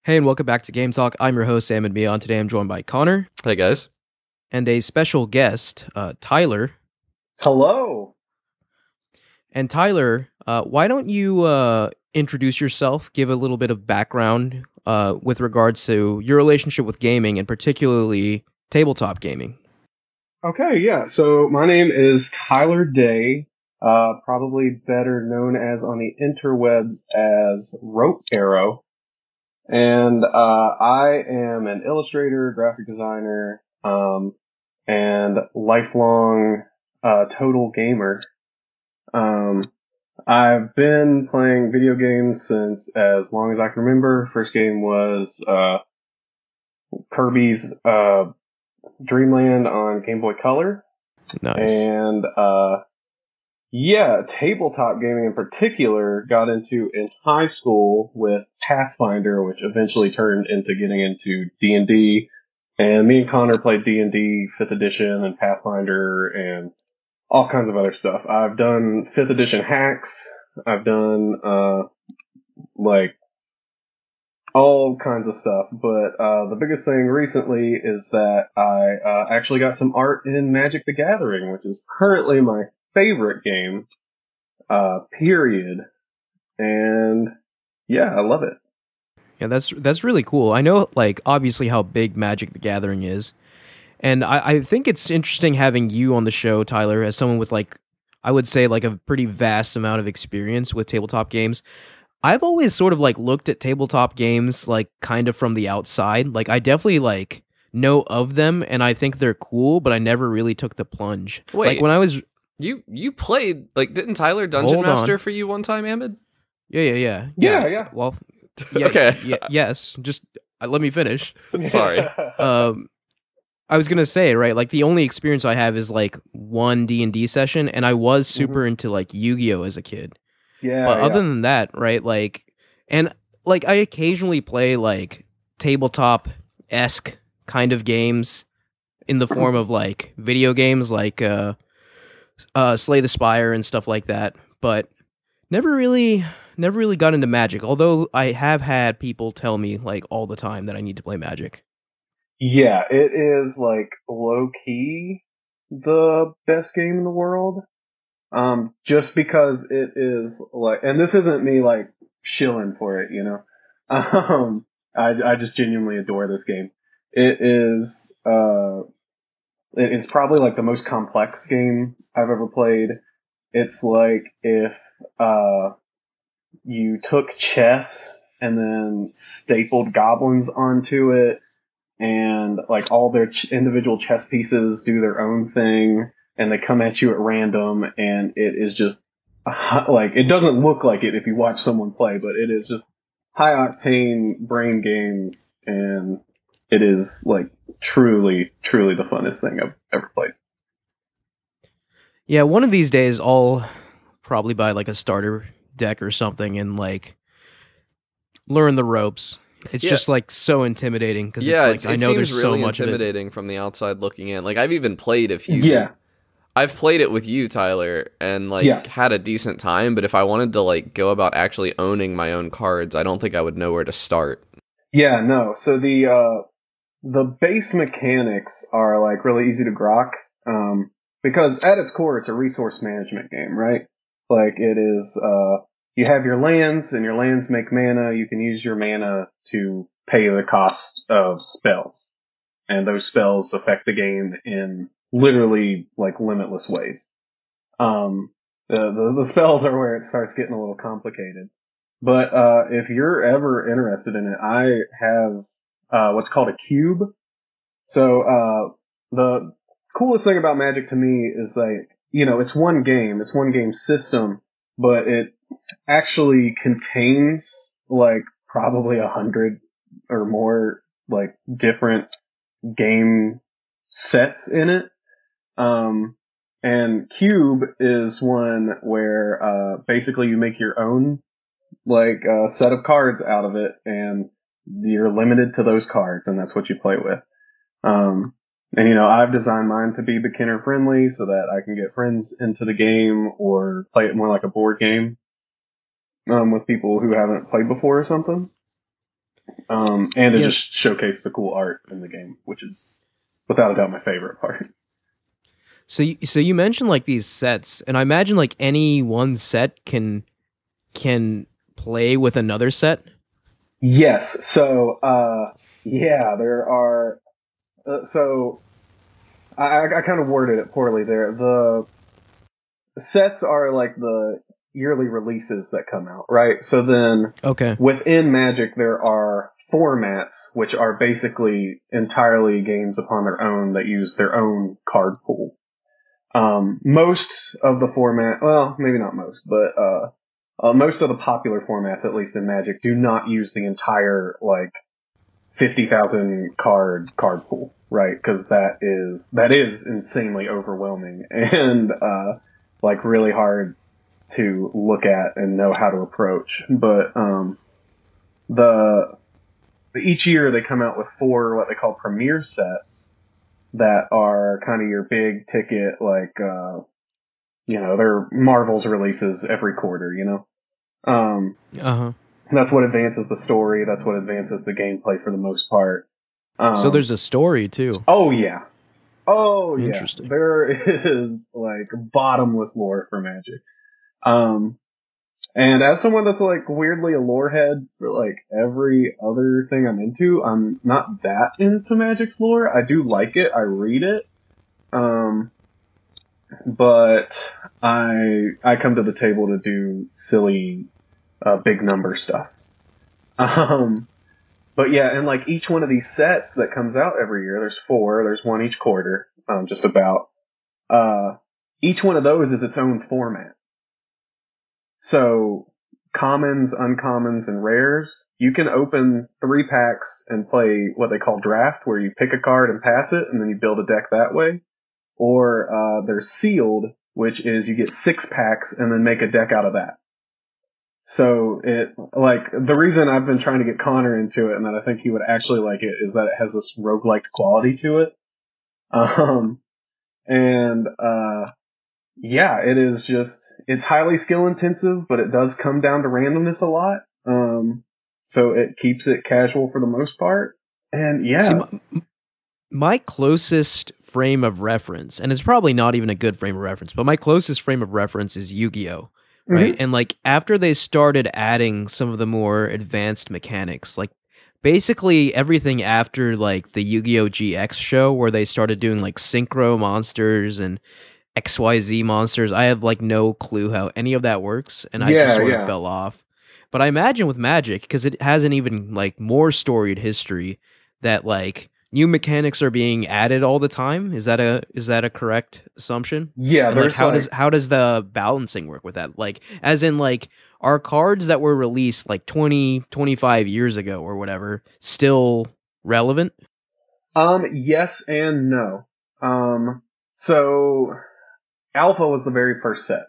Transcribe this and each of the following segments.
Hey, and welcome back to Game Talk. I'm your host, Sam and Mia. Today I'm joined by Connor Hey guys. and a special guest, Tyler. Hello. And Tyler, why don't you introduce yourself, give a little bit of background with regards to your relationship with gaming and particularly tabletop gaming? Okay, yeah. So my name is Tyler Day, probably better known as on the interwebs as Rope Arrow. And I am an illustrator, graphic designer, and lifelong total gamer. I've been playing video games since as long as I can remember. First game was Kirby's Dreamland on Game Boy Color. Nice. And tabletop gaming in particular got into in high school with Pathfinder, which eventually turned into getting into D&D. And me and Connor played D&D 5th edition and Pathfinder and all kinds of other stuff. I've done 5th edition hacks. I've done all kinds of stuff, but the biggest thing recently is that I actually got some art in Magic the Gathering, which is currently my favorite game, period. And yeah, I love it. Yeah, that's really cool. I know, obviously how big Magic the Gathering is, and I think it's interesting having you on the show, Tyler, as someone with, I would say, a pretty vast amount of experience with tabletop games. I've always sort of looked at tabletop games kind of from the outside. I definitely know of them and I think they're cool, but I never really took the plunge. Wait, when I was you played didn't Tyler Dungeon Master for you one time, Ahmed? Yeah. Well, yeah, okay. Yes. Just let me finish. Sorry. I was gonna say, right, the only experience I have is one D&D session, and I was super into Yu-Gi-Oh as a kid. Yeah. But other than that, right, I occasionally play tabletop-esque kind of games in the form of video games Slay the Spire and stuff like that, but never really got into Magic, although I have had people tell me all the time that I need to play Magic. Yeah, it is low-key the best game in the world. Just because it is and this isn't me shilling for it, you know. I just genuinely adore this game. It is, it's probably the most complex game I've ever played. It's if, you took chess and then stapled goblins onto it and all their individual chess pieces do their own thing. And they come at you at random, and it is just, it doesn't look like it if you watch someone play, but it is just high-octane brain games, and it is, truly, truly the funnest thing I've ever played. Yeah, one of these days I'll probably buy, a starter deck or something and, learn the ropes. It's just, so intimidating, because I know there's so much of it. It seems really intimidating from the outside looking in. I've even played a few... Yeah. I've played it with you, Tyler, and had a decent time, but if I wanted to go about actually owning my own cards, I don't think I would know where to start. Yeah, no. So the base mechanics are really easy to grok, because at its core it's a resource management game, right? It is you have your lands, and your lands make mana. You can use your mana to pay the cost of spells, and those spells affect the game in literally limitless ways. The spells are where it starts getting a little complicated. But if you're ever interested in it, I have what's called a cube. So the coolest thing about Magic to me is it's one game system, but it actually contains probably 100 or more different game sets in it. And Cube is one where, basically you make your own, set of cards out of it, and you're limited to those cards, and that's what you play with. And I've designed mine to be beginner friendly so that I can get friends into the game or play it more like a board game, with people who haven't played before or something. And it just showcased the cool art in the game, which is without a doubt my favorite part. So you mentioned like these sets, and I imagine like any one set can play with another set. Yes. So there are. So I kind of worded it poorly there. The sets are like the yearly releases that come out, right? So then within Magic there are formats, which are basically entirely games upon their own that use their own card pool. Most of the format, well, maybe not most, but most of the popular formats, at least in Magic, do not use the entire, like, 50,000 card pool, right? Because that is insanely overwhelming and, like, really hard to look at and know how to approach. But, each year they come out with 4 what they call premier sets that are kind of your big ticket, like, they're Marvel's releases every quarter, That's what advances the story. That's what advances the gameplay for the most part. So there's a story too. Oh yeah. Interesting. There is like bottomless lore for Magic. And as someone that's like weirdly a lore head for like every other thing I'm into, I'm not that into Magic's lore. I do like it. I read it. But I come to the table to do silly, big number stuff. But yeah, and like each one of these sets that comes out every year, there's 4, there's one each quarter, just about. Each one of those is its own format. So, commons, uncommons, and rares, you can open 3 packs and play what they call draft, where you pick a card and pass it, and then you build a deck that way. Or, they're sealed, which is you get 6 packs and then make a deck out of that. So the reason I've been trying to get Connor into it and that I think he would actually like it is that it has this roguelike quality to it. Yeah, it is just, it's highly skill intensive, but it does come down to randomness a lot. So it keeps it casual for the most part. And yeah. See, my closest frame of reference, and it's probably not even a good frame of reference, but my closest frame of reference is Yu-Gi-Oh! Right? Mm-hmm. And like after they started adding some of the more advanced mechanics, like basically everything after like the Yu-Gi-Oh! GX show where they started doing like synchro monsters and XYZ monsters, I have like no clue how any of that works, and I just sort of fell off. But I imagine with Magic, because it has an even like more storied history, that like new mechanics are being added all the time. Is that a correct assumption? Yeah. And like how does the balancing work with that? Like as in like are cards that were released like 20-25 years ago or whatever still relevant? Yes and no. So Alpha was the very first set,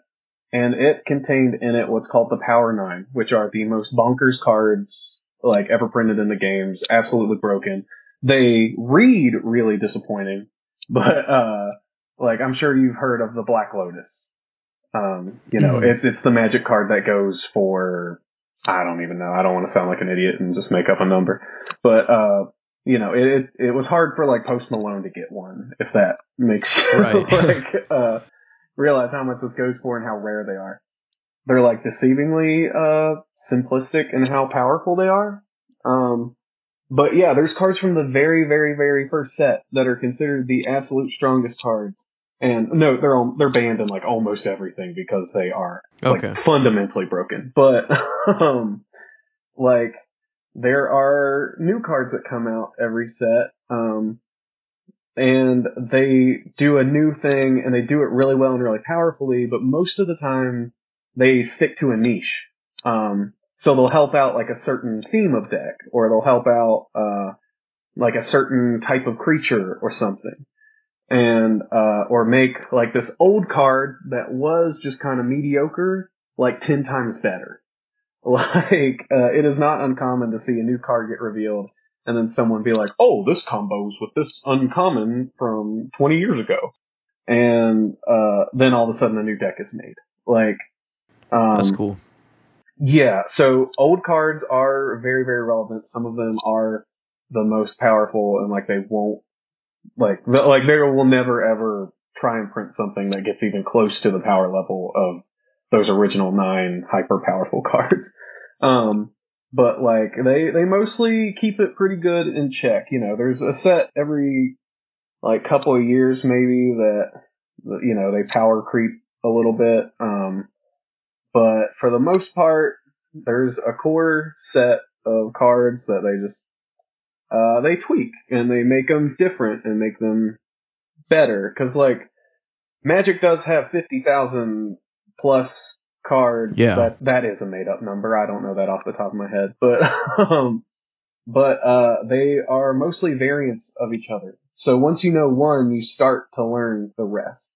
and it contained in it what's called the Power 9, which are the most bonkers cards like ever printed in the games, absolutely broken. They read really disappointing, but like I'm sure you've heard of the Black Lotus. It's the Magic card that goes for, I don't even know. I don't want to sound like an idiot and just make up a number, but it was hard for like Post Malone to get one, if that makes you realize how much this goes for and how rare they are. They're like deceivingly simplistic in how powerful they are. But yeah, there's cards from the very, very, very first set that are considered the absolute strongest cards. And no, they're banned in like almost everything because they are like fundamentally broken. But like there are new cards that come out every set. And they do a new thing, and they do it really well and really powerfully, but most of the time, they stick to a niche. So they'll help out, like, a certain theme of deck, or they'll help out, like, a certain type of creature or something. And, or make, like, this old card that was just kind of mediocre, like, 10 times better. Like, it is not uncommon to see a new card get revealed, and then someone be like, oh, this combos with this uncommon from 20 years ago. And then all of a sudden a new deck is made. Like, that's cool. Yeah, so old cards are very, very relevant. Some of them are the most powerful, and like they won't like they will never ever try and print something that gets even close to the power level of those original 9 hyper powerful cards. But like they mostly keep it pretty good in check. You know, there's a set every like couple of years maybe that they power creep a little bit. But for the most part, there's a core set of cards that they tweak and they make them different and make them better. Cause like Magic does have 50,000 plus cards. Yeah. That is a made up number. I don't know that off the top of my head, but, they are mostly variants of each other. So once you know one, you start to learn the rest.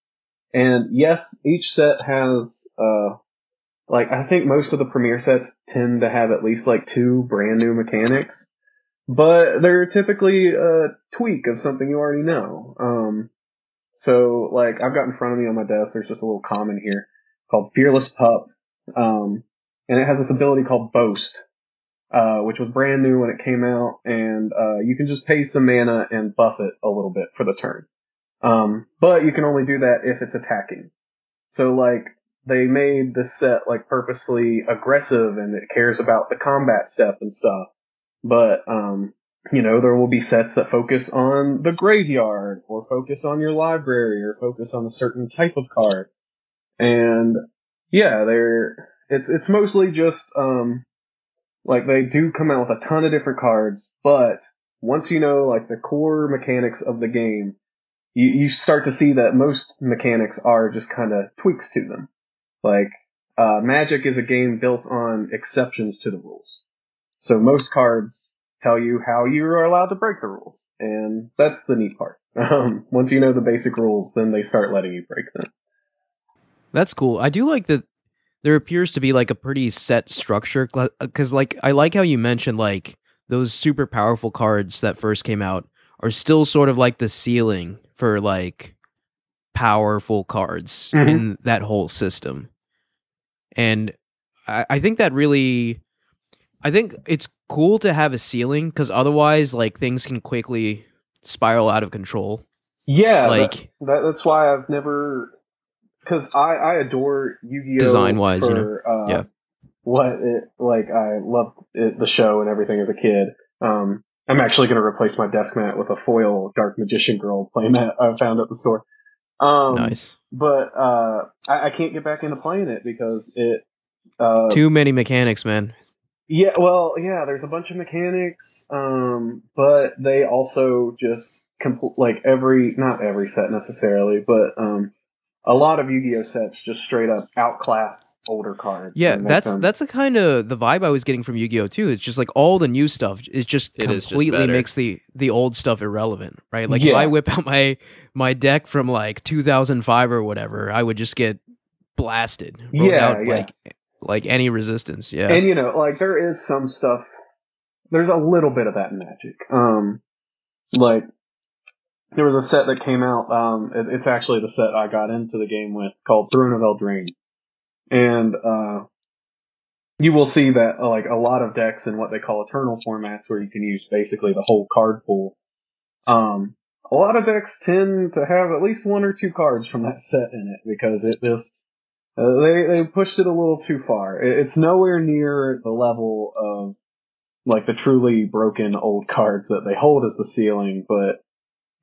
And yes, each set has, I think most of the premier sets tend to have at least like 2 brand new mechanics, but they're typically a tweak of something you already know. So like I've got in front of me on my desk, there's just a little common here called Fearless Pup. And it has this ability called Boast, which was brand new when it came out, and you can just pay some mana and buff it a little bit for the turn. But you can only do that if it's attacking. So like they made this set like purposefully aggressive and it cares about the combat step and stuff. But there will be sets that focus on the graveyard or focus on your library or focus on a certain type of card. And yeah, it's mostly just like they do come out with a ton of different cards, but once you know like the core mechanics of the game, you start to see that most mechanics are just kind of tweaks to them. Like Magic is a game built on exceptions to the rules. So most cards tell you how you are allowed to break the rules. And that's the neat part. Once you know the basic rules, then they start letting you break them. That's cool. I do like that there appears to be like a pretty set structure, because like I like how you mentioned like those super powerful cards that first came out are still sort of like the ceiling for like powerful cards in that whole system. And I think that really, I think it's cool to have a ceiling, because otherwise like things can quickly spiral out of control. Yeah, like that's why I've never, because I adore Yu-Gi-Oh! Design wise, yeah. I loved the show and everything as a kid. I'm actually going to replace my desk mat with a foil Dark Magician Girl playmat I found at the store. Nice. But I can't get back into playing it because it... too many mechanics, man. Yeah, well, yeah, there's a bunch of mechanics, but they also just... not every set necessarily, but a lot of Yu-Gi-Oh! Sets just straight up outclass older cards. Yeah, that's a kind of the vibe I was getting from Yu-Gi-Oh! Too. It's just like all the new stuff is just completely makes the old stuff irrelevant, right? Like if I whip out my deck from like 2005 or whatever, I would just get blasted without like any resistance. Yeah, and there is some stuff. There's a little bit of that in Magic. Like there was a set that came out. It's actually the set I got into the game with called Throne of Eldraine. And you will see that like a lot of decks in what they call eternal formats, where you can use basically the whole card pool. A lot of decks tend to have at least 1 or 2 cards from that set in it, because it just they pushed it a little too far. It's nowhere near the level of like the truly broken old cards that they hold as the ceiling, but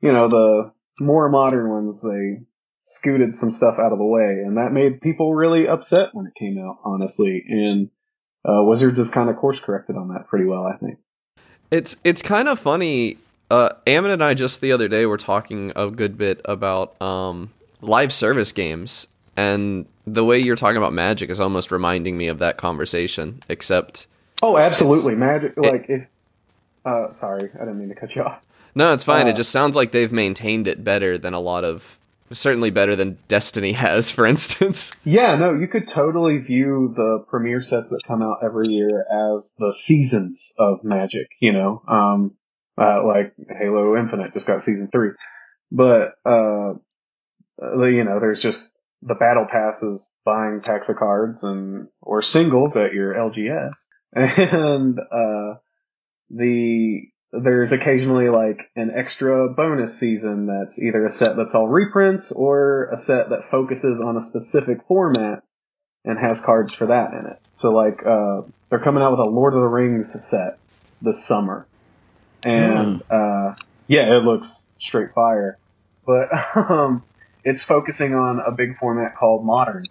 the more modern ones, they scooted some stuff out of the way, and that made people really upset when it came out, honestly. And Wizards has kind of course corrected on that pretty well, I think. It's kind of funny. Ammon and I just the other day were talking a good bit about live service games, and the way you're talking about Magic is almost reminding me of that conversation, except... Oh, absolutely. Magic, sorry, I didn't mean to cut you off. No, it's fine. It just sounds like they've maintained it better than a lot of... Certainly better than Destiny has, for instance. Yeah, no, you could totally view the premiere sets that come out every year as the seasons of Magic, like Halo Infinite just got Season 3. But, there's just the Battle Passes buying packs of cards or singles at your LGS, and there's occasionally like an extra bonus season that's either a set that's all reprints or a set that focuses on a specific format and has cards for that in it. So like they're coming out with a Lord of the Rings set this summer, and yeah, it looks straight fire, but it's focusing on a big format called Modern,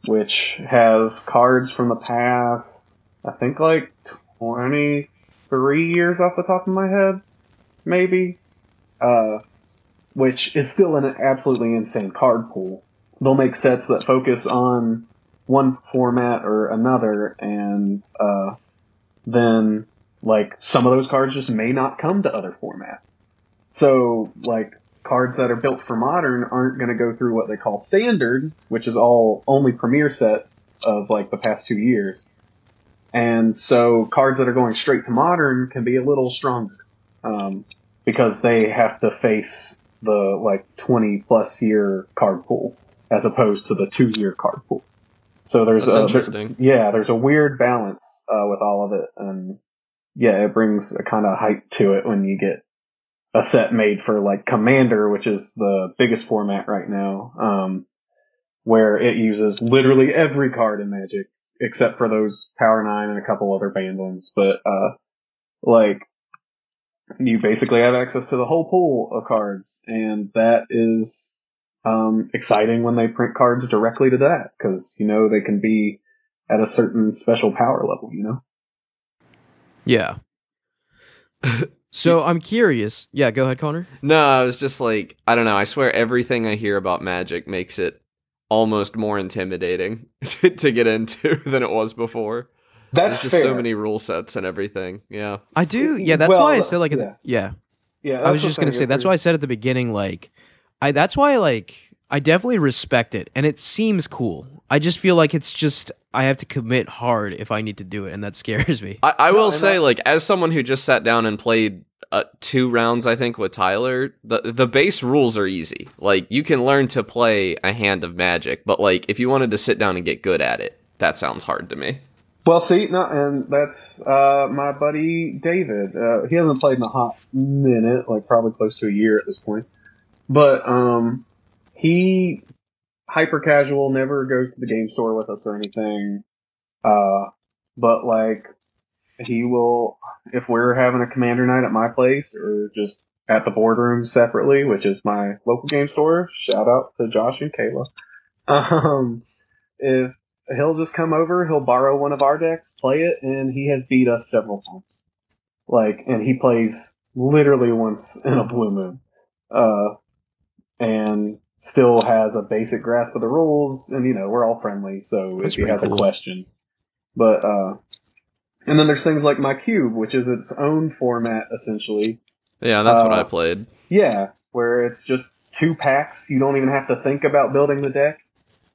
which has cards from the past, I think like 23 years off the top of my head, maybe, which is still an absolutely insane card pool. They'll make sets that focus on one format or another, and then like some of those cards just may not come to other formats. So like cards that are built for Modern aren't going to go through what they call Standard, which is all only Premier sets of like the past 2 years. And so cards that are going straight to Modern can be a little stronger, because they have to face the like 20 plus year card pool as opposed to the 2-year card pool. So there's interesting. There's a weird balance with all of it, and yeah, it brings a kind of hype to it when you get a set made for like Commander, which is the biggest format right now, where it uses literally every card in Magic except for those Power 9 and a couple other banned ones. But like you basically have access to the whole pool of cards, and that is exciting when they print cards directly to that, because you know they can be at a certain special power level, you know. Yeah. So I'm curious. Yeah, go ahead, Connor. No, I was just like, I don't know. I swear everything I hear about Magic makes it almost more intimidating to get into than it was before. There's just so many rule sets and everything. Yeah. I do. Yeah, that's why I said like, yeah. I was just going to say, that's why I said at the beginning, like, that's why, like, I definitely respect it, and it seems cool. I just feel like it's just, I have to commit hard if I need to do it, and that scares me. I will say, like, as someone who just sat down and played 2 rounds, I think, with Tyler, the base rules are easy. Like, you can learn to play a hand of Magic, but, like, if you wanted to sit down and get good at it, that sounds hard to me. Well, see, no, and that's my buddy David. He hasn't played in a hot minute, like probably close to a year at this point. But he hyper casual, never goes to the game store with us or anything. But like he will, if we're having a Commander night at my place or just at the boardroom separately, which is my local game store. Shout out to Josh and Kayla. If he'll just come over, he'll borrow one of our decks, play it, and he has beat us several times. Like, and he plays literally once in a blue moon. And still has a basic grasp of the rules, and you know, we're all friendly, so if he has a question. But, and then there's things like my cube, which is its own format, essentially. Yeah, that's what I played. Yeah, where it's just 2 packs, you don't even have to think about building the deck.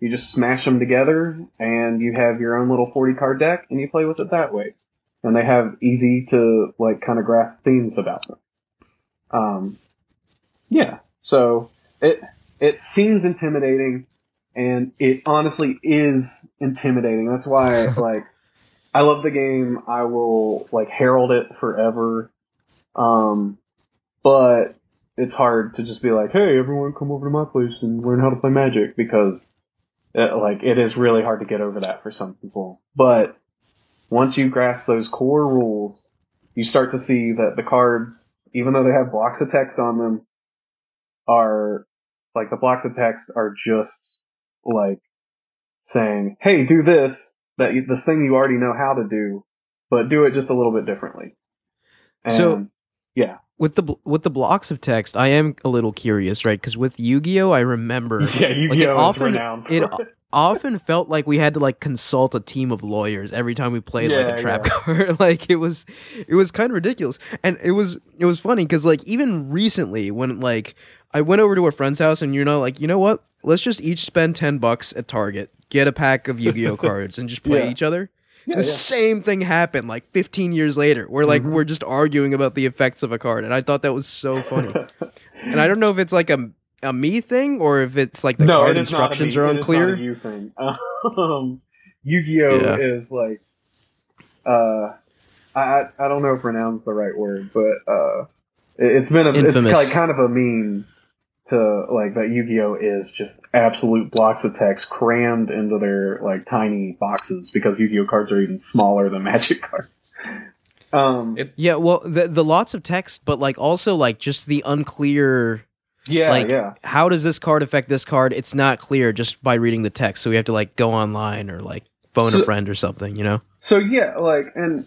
You just smash them together, and you have your own little 40-card deck, and you play with it that way. And they have easy to, like, kind of grasp themes about them. Yeah, so it seems intimidating, and it honestly is intimidating. That's why, like, I love the game. I will, like, herald it forever. But it's hard to just be like, hey, everyone come over to my place and learn how to play Magic, because it is really hard to get over that for some people. But once you grasp those core rules, you start to see that the cards, even though they have blocks of text on them, are like, the blocks of text are just like saying, hey, do this thing you already know how to do, but do it just a little bit differently. And, so yeah. With the blocks of text, I am a little curious, right? Because with Yu-Gi-Oh, I remember, Yu-Gi-Oh is renowned for it often felt like we had to like consult a team of lawyers every time we played like a trap card. Like it was kind of ridiculous, and it was funny because like even recently when like I went over to a friend's house and like, you know what? Let's just each spend $10 at Target, get a pack of Yu-Gi-Oh cards, and just play each other. The same thing happened like 15 years later. Where like we're just arguing about the effects of a card, and I thought that was so funny. And I don't know if it's like a me thing, or if it's like the No, card it is not a instructions me. are It is not unclear. a you thing. Yu-Gi-Oh is like, I don't know if renown's the right word, but it's Infamous. like kind of a meme to like that Yu-Gi-Oh is just absolute blocks of text crammed into their like tiny boxes because Yu-Gi-Oh cards are even smaller than Magic cards. Yeah, well, the lots of text, but like also like just the unclear. Yeah. How does this card affect this card? It's not clear just by reading the text, so we have to like go online or like phone a friend or something, you know? So yeah, like, and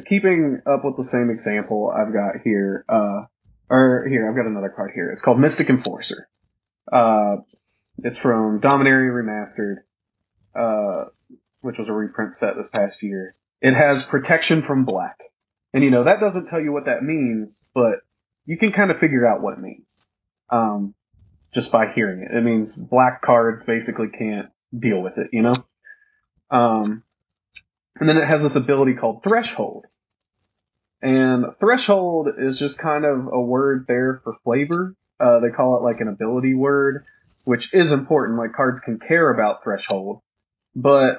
keeping up with the same example I've got here, I've got another card here. It's called Mystic Enforcer. It's from Dominaria Remastered, which was a reprint set this past year. It has protection from black. And you know, that doesn't tell you what that means, but you can kind of figure out what it means. Just by hearing it. It means black cards basically can't deal with it, you know? And then it has this ability called Threshold. And Threshold is just kind of a word there for flavor. They call it like an ability word, which is important. Like cards can care about Threshold. But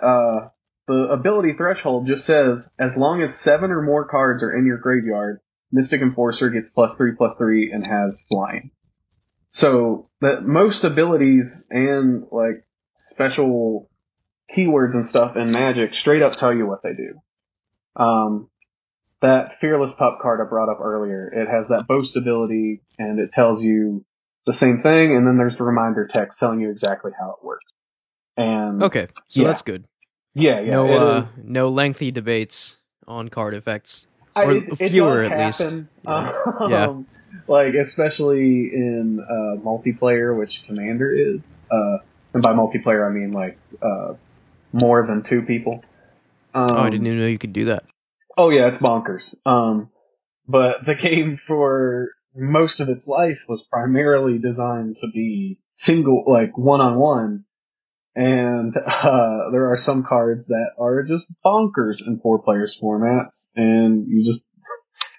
the ability Threshold just says, as long as 7 or more cards are in your graveyard, Mystic Enforcer gets +3/+3 and has flying. So that most abilities and like special keywords and stuff in Magic straight up tell you what they do. That Fearless Pup card I brought up earlier, it has that boast ability and it tells you the same thing, and then there's the reminder text telling you exactly how it works. And Okay, so that's good. Yeah. No lengthy debates on card effects, It fewer does at least. happen. Yeah. Like especially in multiplayer, which Commander is, and by multiplayer I mean like more than 2 people. I didn't even know you could do that. Oh yeah, it's bonkers. But the game for most of its life was primarily designed to be single, like one-on-one. And there are some cards that are just bonkers in 4 players formats, and you just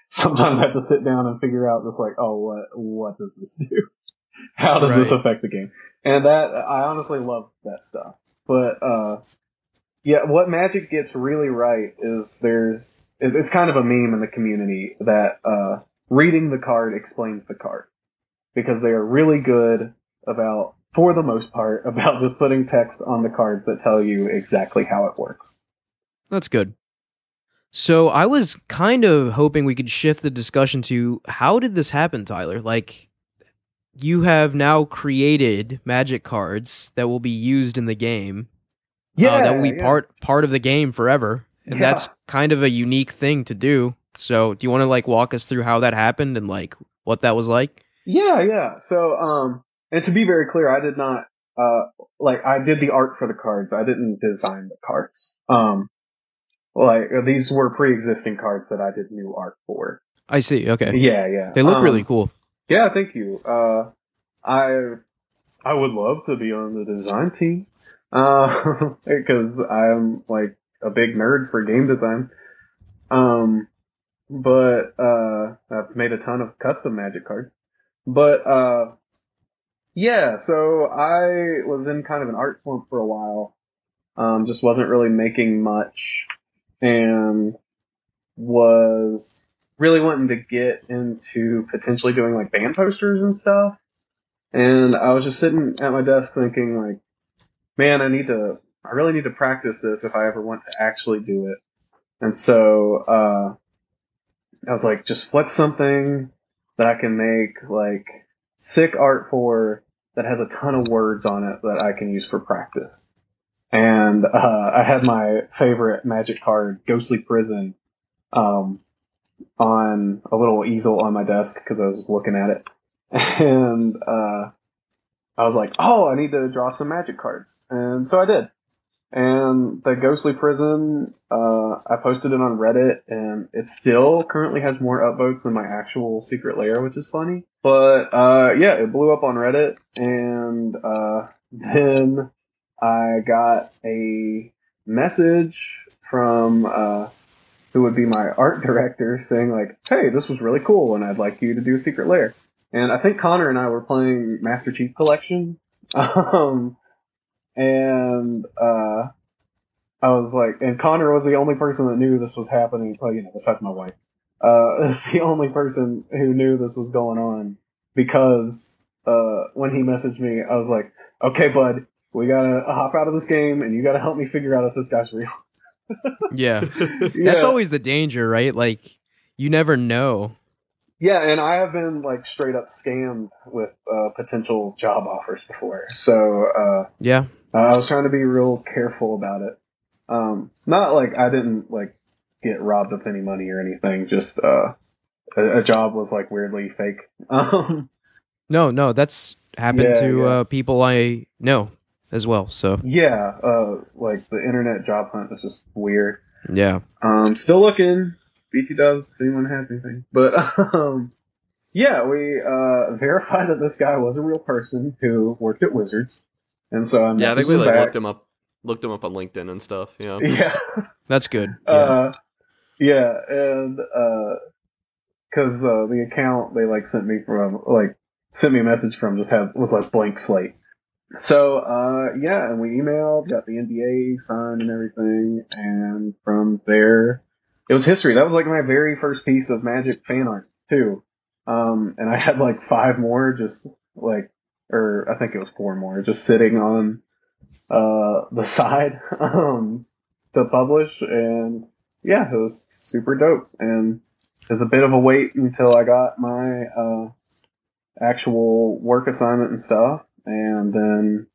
sometimes have to sit down and figure out just like, oh, what does this do? How does this affect the game? And that, I honestly love that stuff. But, yeah, what Magic gets really right is it's kind of a meme in the community that, reading the card explains the card. Because they are really good about, for the most part, about just putting text on the cards that tell you exactly how it works. That's good. So I was kind of hoping we could shift the discussion to how did this happen, Tyler? Like, you have now created Magic cards that will be used in the game. That will be part of the game forever, and that's kind of a unique thing to do. So, do you want to like walk us through how that happened and like what that was like? Yeah. So, and to be very clear, I did not I did the art for the cards. I didn't design the cards. Like these were pre-existing cards that I did new art for. I see. Okay. Yeah. They look really cool. Yeah, thank you. I would love to be on the design team. Because I'm like a big nerd for game design. But I've made a ton of custom Magic cards. But yeah, so I was in kind of an art slump for a while. Just wasn't really making much, and was really wanting to get into potentially doing like band posters and stuff. And I was just sitting at my desk thinking like, man, I really need to practice this if I ever want to actually do it. And so, I was like, just what's something that I can make like sick art for that has a ton of words on it that I can use for practice. And, I had my favorite Magic card, Ghostly Prison, on a little easel on my desk because I was looking at it. And, I was like, oh, I need to draw some Magic cards. And so I did. And the Ghostly Prison, I posted it on Reddit, and it still currently has more upvotes than my actual secret lair, which is funny. But, yeah, it blew up on Reddit, and, then I got a message from, who would be my art director saying like, hey, this was really cool, and I'd like you to do secret lair. And I think Connor and I were playing Master Chief Collection. And I was like, and Connor was the only person that knew this was happening. Well, besides my wife, is the only person who knew this was going on because when he messaged me, I was like, "Okay, bud, we gotta hop out of this game, and you gotta help me figure out if this guy's real." Yeah. Yeah. That's always the danger, right? Like, you never know. Yeah, and I have been like straight up scammed with potential job offers before, so Yeah. I was trying to be real careful about it. Not like I didn't like get robbed of any money or anything. Just a job was like weirdly fake. No, that's happened to people I know as well. So yeah, like the internet job hunt is just weird. yeah. Still looking. BT does if anyone has anything, but yeah, we verified that this guy was a real person who worked at Wizards, and so I I think we back. looked him up on LinkedIn and stuff. Yeah, yeah, that's good. Yeah, yeah, and because the account they like sent me a message from was like blank slate. So yeah, and we emailed, got the NDA signed and everything, and from there it was history. That was like my very first piece of Magic fan art too. And I had like 5 more or I think it was 4 more just sitting on the side to publish, and yeah, it was super dope. And it was a bit of a wait until I got my actual work assignment and stuff, and then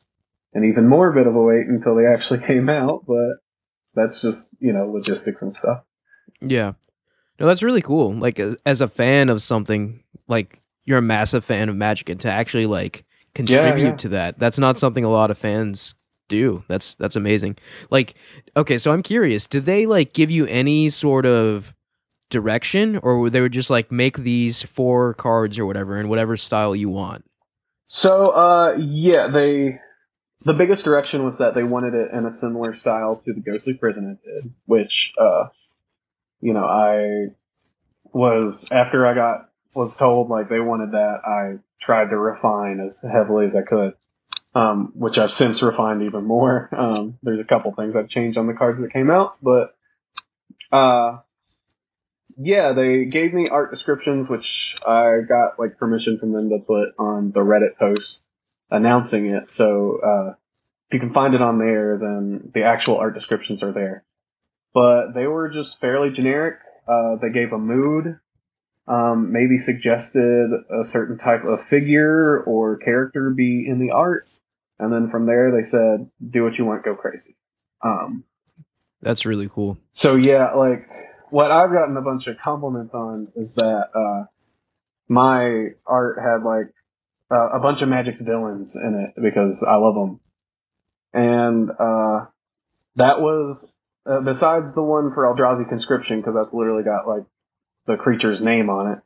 an even more bit of a wait until they actually came out, but that's just, logistics and stuff. Yeah. No, that's really cool. Like, as a fan of something, like, you're a massive fan of Magic, and to actually, like, contribute to that, that's not something a lot of fans do. That's amazing. Like, okay, so I'm curious, did they, like, give you any sort of direction, or they would just, like, make these 4 cards or whatever in whatever style you want? So, yeah, the biggest direction was that they wanted it in a similar style to the Ghostly Prison it did, which, after I was told like they wanted that, I tried to refine as heavily as I could, which I've since refined even more. There's a couple things I've changed on the cards that came out, but, yeah, they gave me art descriptions, which I got like permission from them to put on the Reddit post announcing it. So, if you can find it on there, then the actual art descriptions are there. But they were just fairly generic. They gave a mood, maybe suggested a certain type of figure or character be in the art. And then from there, they said, do what you want, go crazy. That's really cool. So yeah, like, what I've gotten a bunch of compliments on is that my art had like a bunch of Magic's villains in it because I love them. And that was, besides the one for Eldrazi Conscription, because that's literally got like the creature's name on it.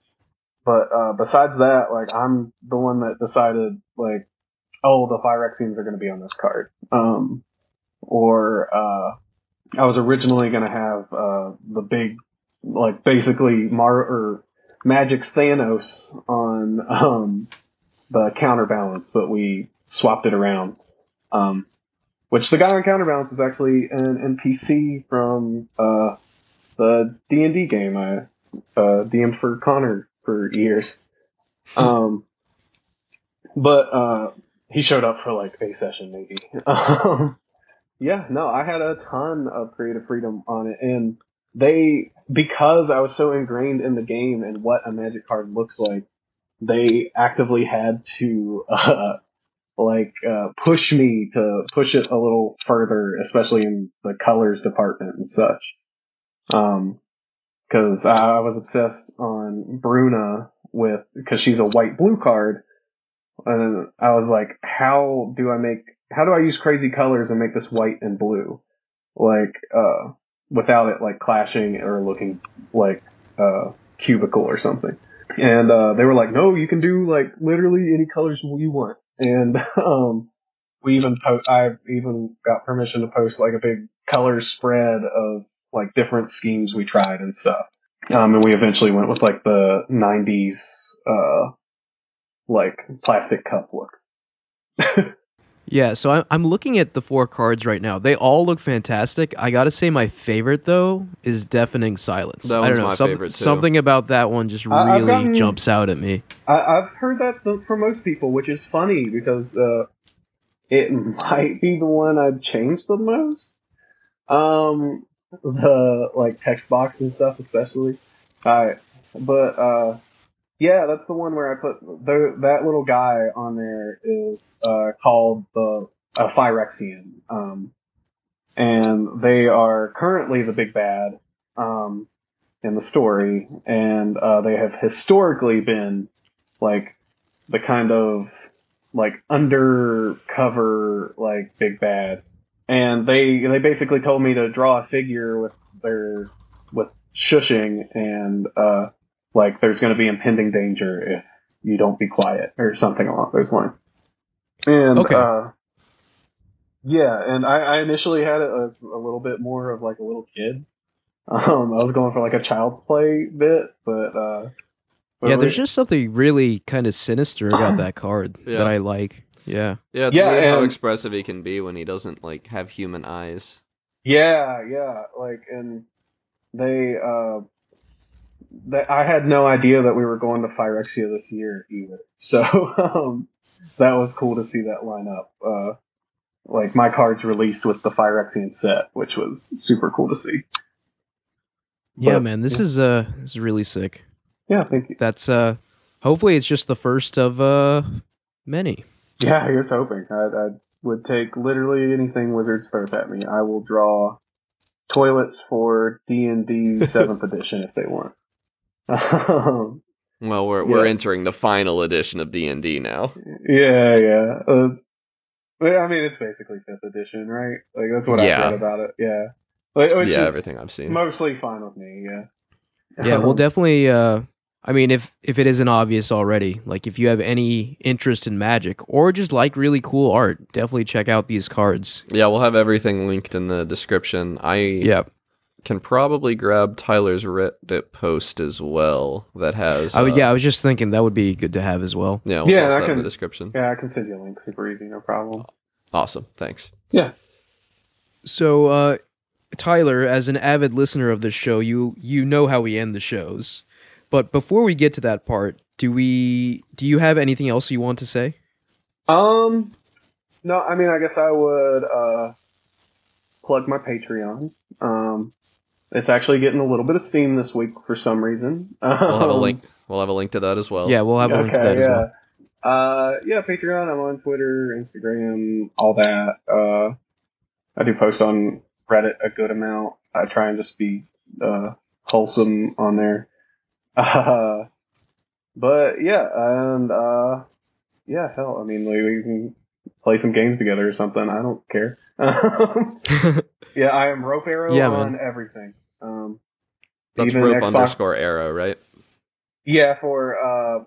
But besides that, like, I'm the one that decided, like, oh, the Phyrexians are going to be on this card. I was originally going to have the big, like, basically Magic's Thanos on the counterbalance, but we swapped it around. Which the guy on counterbalance is actually an NPC from the D&D game. I DM'd for Connor for years. But he showed up for like a session maybe. Yeah, no, I had a ton of creative freedom on it, and because I was so ingrained in the game and what a Magic card looks like, they actively had to push me to push it a little further, especially in the colors department and such. Cause I was obsessed on Bruna cause she's a white-blue card. And I was like, how do I use crazy colors and make this white and blue? Like, without it like clashing or looking like, cubical or something. And, they were like, no, you can do like literally any colors you want. And, I even got permission to post like a big color spread of like different schemes we tried and stuff. And we eventually went with like the 90s, like plastic cup look. Yeah, so I'm looking at the 4 cards right now. They all look fantastic. I gotta say, my favorite though is Deafening Silence. That I one's don't know, my favorite too. something about that one just really jumps out at me. I've heard that from most people, which is funny because it might be the one I've changed the most. The like text box and stuff, especially. But yeah, that's the one where I put that little guy on there is called the Phyrexian, and they are currently the big bad in the story, and they have historically been like the kind of like undercover like big bad, and they basically told me to draw a figure with shushing and like there's going to be impending danger if you don't be quiet or something along those lines. And Okay. yeah, and I initially had it as a little bit more of like a little kid. I was going for like a child's play bit, but Yeah, there's just something really kind of sinister about that card Yeah. that I like. Yeah. Yeah, it's Yeah, weird how and- expressive he can be when he doesn't like have human eyes. yeah, like, and I had no idea that we were going to Phyrexia this year either. So that was cool to see that line up. Like my cards released with the Phyrexian set, which was super cool to see. Yeah, But, man, this is really sick. Yeah, thank you. That's hopefully it's just the first of many. Yeah, here's hoping. I would take literally anything Wizards throws at me. I will draw toilets for D&D 7th edition if they want. Well, we're Yeah. entering the final edition of D&D now. Yeah. I mean, it's basically 5th edition, right? Like that's what Yeah. I've read about it. Yeah. Which Yeah, is everything I've seen. mostly fine with me. Yeah. Yeah, we'll definitely I mean if it isn't obvious already, like if you have any interest in Magic or just like really cool art, definitely check out these cards. Yeah, we'll have everything linked in the description. Yeah. Can probably grab Tyler's Reddit post as well that has... I was just thinking that would be good to have as well. Yeah, we'll Yeah, toss I that in can- the description. Yeah, I can send you a link. Super easy, no problem. Awesome, thanks. Yeah. So Tyler, as an avid listener of this show, you know how we end the shows. But before we get to that part, do you have anything else you want to say? No, I mean, I guess I would plug my Patreon. It's actually getting a little bit of steam this week for some reason. We'll have a link. We'll have a link to that as well. Yeah, we'll have a link to that as well. Yeah, Patreon. I'm on Twitter, Instagram, all that. I do post on Reddit a good amount. I try and just be wholesome on there. But yeah, and yeah, hell, I mean, like, we can play some games together or something. I don't care. Yeah, I am Rope Arrow on everything. That's even rope Xbox- _arrow, right? Yeah, for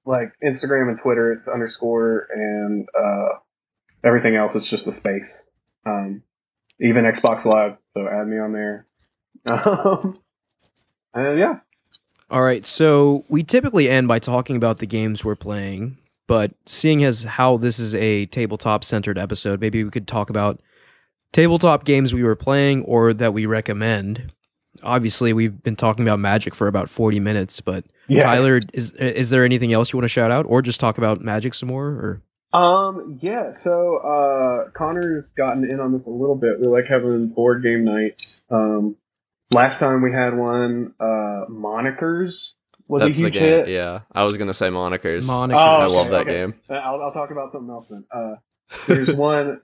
like Instagram and Twitter, it's underscore, and everything else it's just a space. Even Xbox Live, so add me on there. And yeah. All right, so we typically end by talking about the games we're playing, but seeing as how this is a tabletop-centered episode, maybe we could talk about tabletop games we were playing or that we recommend. Obviously, we've been talking about Magic for about 40 minutes, but Yeah. Tyler, is there anything else you want to shout out, or just talk about Magic some more? Or Yeah, so Connor's gotten in on this a little bit. We like having board game nights. Last time we had one, Monikers was That's a the huge game. hit. Yeah, I was gonna say Monikers. Monikers. I Oh, love okay, that okay. game. I'll talk about something else then. There's one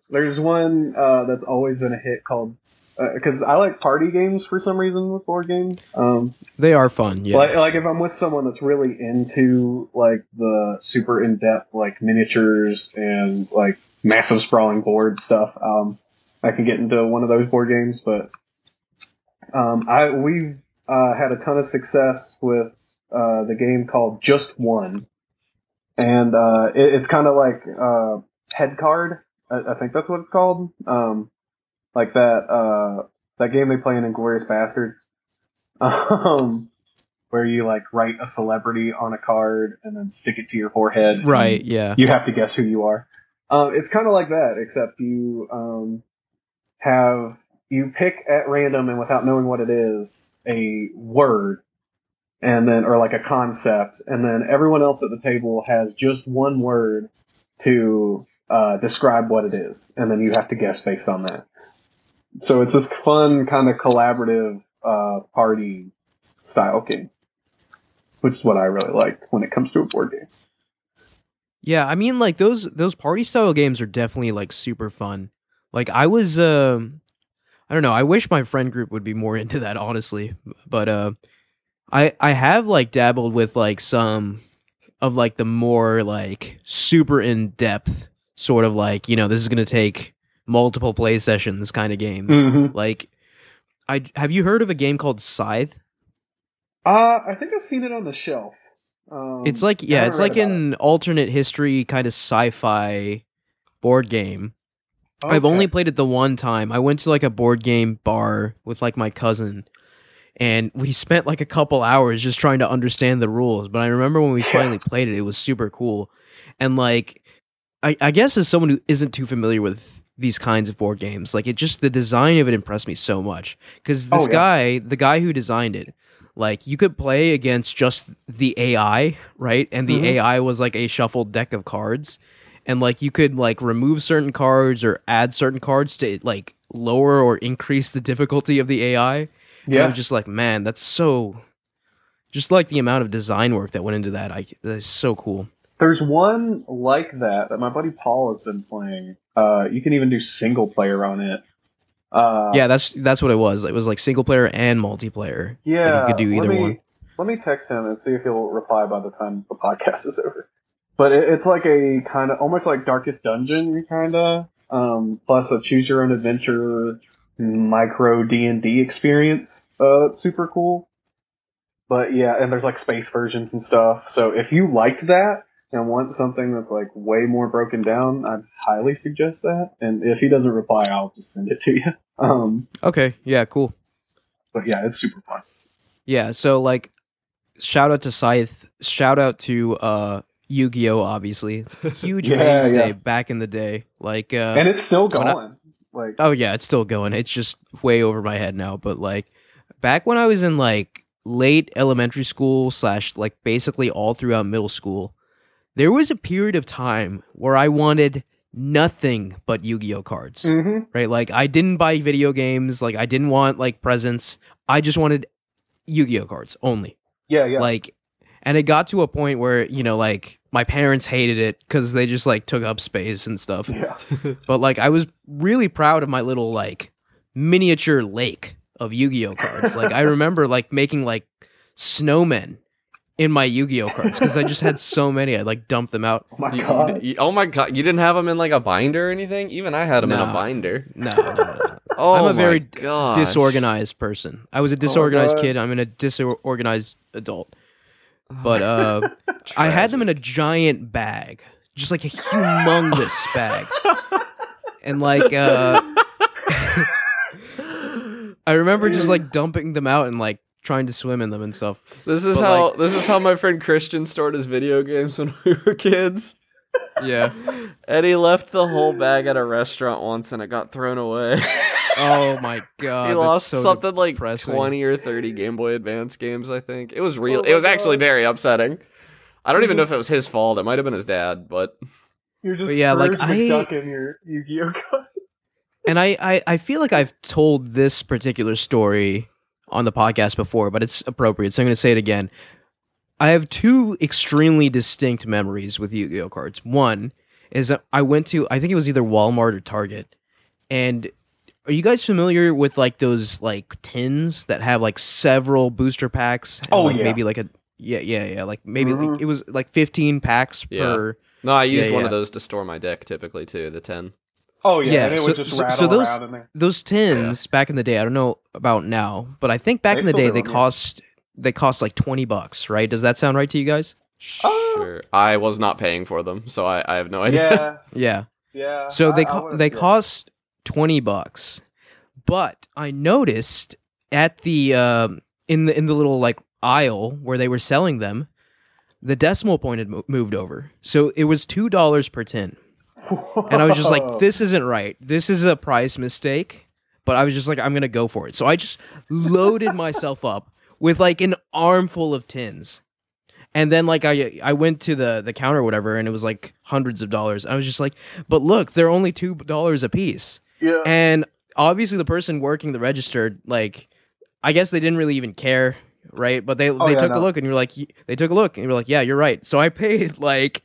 that's always been a hit called, because I like party games for some reason with board games. They are fun, yeah. Like if I'm with someone that's really into like the super in depth like miniatures and like massive sprawling board stuff, I can get into one of those board games. But we've had a ton of success with the game called Just One, and it's kind of like head card. I think that's what it's called. Like that game they play in Inglourious Bastards. where you like write a celebrity on a card and then stick it to your forehead. Right, yeah. You have to guess who you are. It's kind of like that, except you you pick at random and without knowing what it is, a word, and then, or like a concept, and then everyone else at the table has just one word to describe what it is, and then you have to guess based on that. So it's this fun kind of collaborative party style game, which is what I really like when it comes to a board game. Yeah, I mean, like those party style games are definitely like super fun. Like I was, I don't know. I wish my friend group would be more into that, honestly. But I have like dabbled with like some of like the more like super in depth sort of like, you know, this is gonna take multiple play sessions kind of games. Mm-hmm. Like, have you heard of a game called Scythe? I think I've seen it on the shelf. It's like, yeah, it's like an alternate history kind of sci-fi board game. Okay. I've only played it the one time. I went to like a board game bar with like my cousin, and we spent like a couple hours just trying to understand the rules. But I remember when we finally played it, it was super cool. And like, I guess as someone who isn't too familiar with these kinds of board games, like the design of it impressed me so much. Because this guy, the guy who designed it, like you could play against just the AI, right? And the AI was like a shuffled deck of cards. And like you could like remove certain cards or add certain cards to like lower or increase the difficulty of the AI. Yeah. And I was just like, man, that's so, just like the amount of design work that went into that. That's so cool. There's one like that my buddy Paul has been playing. You can even do single player on it. Yeah, that's what it was. It was like single player and multiplayer. Yeah, like you could do either one. Let me text him and see if he'll reply by the time the podcast is over. But it's like a kind of almost like Darkest Dungeon kind of, plus a choose your own adventure micro D&D experience. It's super cool. But yeah, and there's like space versions and stuff. So if you liked that and want something that's like way more broken down, I'd highly suggest that. And if he doesn't reply, I'll just send it to you. Okay, yeah, cool. But yeah, it's super fun. Yeah, so like, shout out to Scythe, shout out to Yu-Gi-Oh! Obviously, huge mainstay back in the day. Like, and it's still going. Like, oh yeah, it's still going. It's just way over my head now. But like, back when I was in like late elementary school / like basically all throughout middle school, there was a period of time where I wanted nothing but Yu-Gi-Oh cards, right? Like I didn't buy video games, like I didn't want like presents. I just wanted Yu-Gi-Oh cards only. Yeah. Like, and it got to a point where, you know, like my parents hated it because they just like took up space and stuff. Yeah. But like I was really proud of my little like miniature lake of Yu-Gi-Oh cards. Like I remember like making like snowmen in my Yu-Gi-Oh cards because I just had so many. I like dumped them out. Oh my god! Oh my god! You didn't have them in like a binder or anything? Even I had them in a binder. No. Oh, I'm a very gosh. disorganized person. I was a disorganized kid. I'm a disorganized adult. But I had them in a giant bag, just like a humongous bag, and like I remember just like dumping them out and like trying to swim in them and stuff. This is how my friend Christian stored his video games when we were kids. Yeah. And he left the whole bag at a restaurant once and it got thrown away. Oh my god. He lost so something depressing. like 20 or 30 Game Boy Advance games, I think. It was real. It was actually very upsetting. I don't even know if it was his fault. It might have been his dad, but you're just McDuck in your Yu-Gi-Oh card. And I feel like I've told this particular story on the podcast before, but it's appropriate, so I'm going to say it again. I have two extremely distinct memories with Yu-Gi-Oh cards. One is I went to, I think it was either Walmart or Target, and are you guys familiar with like those like tins that have like several booster packs? And, like, maybe like a like maybe like, it was like 15 packs per. No, I used one of those to store my deck typically too, the 10. Oh yeah, and it would just rattle around in there. Those tins back in the day, I don't know about now, but I think back in the day they cost like $20, right? Does that sound right to you guys? Sure. I was not paying for them, so I have no idea. Yeah. So they cost $20, but I noticed at the in the little like aisle where they were selling them, the decimal point had moved over. So it was $2 per tin. And I was just like, this isn't right. This is a price mistake. But I was just like, I'm going to go for it. So I just loaded myself up with like an armful of tins. And then like I went to the counter or whatever, and it was like hundreds of dollars. I was just like, but look, they're only $2 a piece. Yeah. And obviously the person working the register, like, I guess they didn't really even care, right? But they took a look, and they took a look, and you were like, yeah, you're right. So I paid like,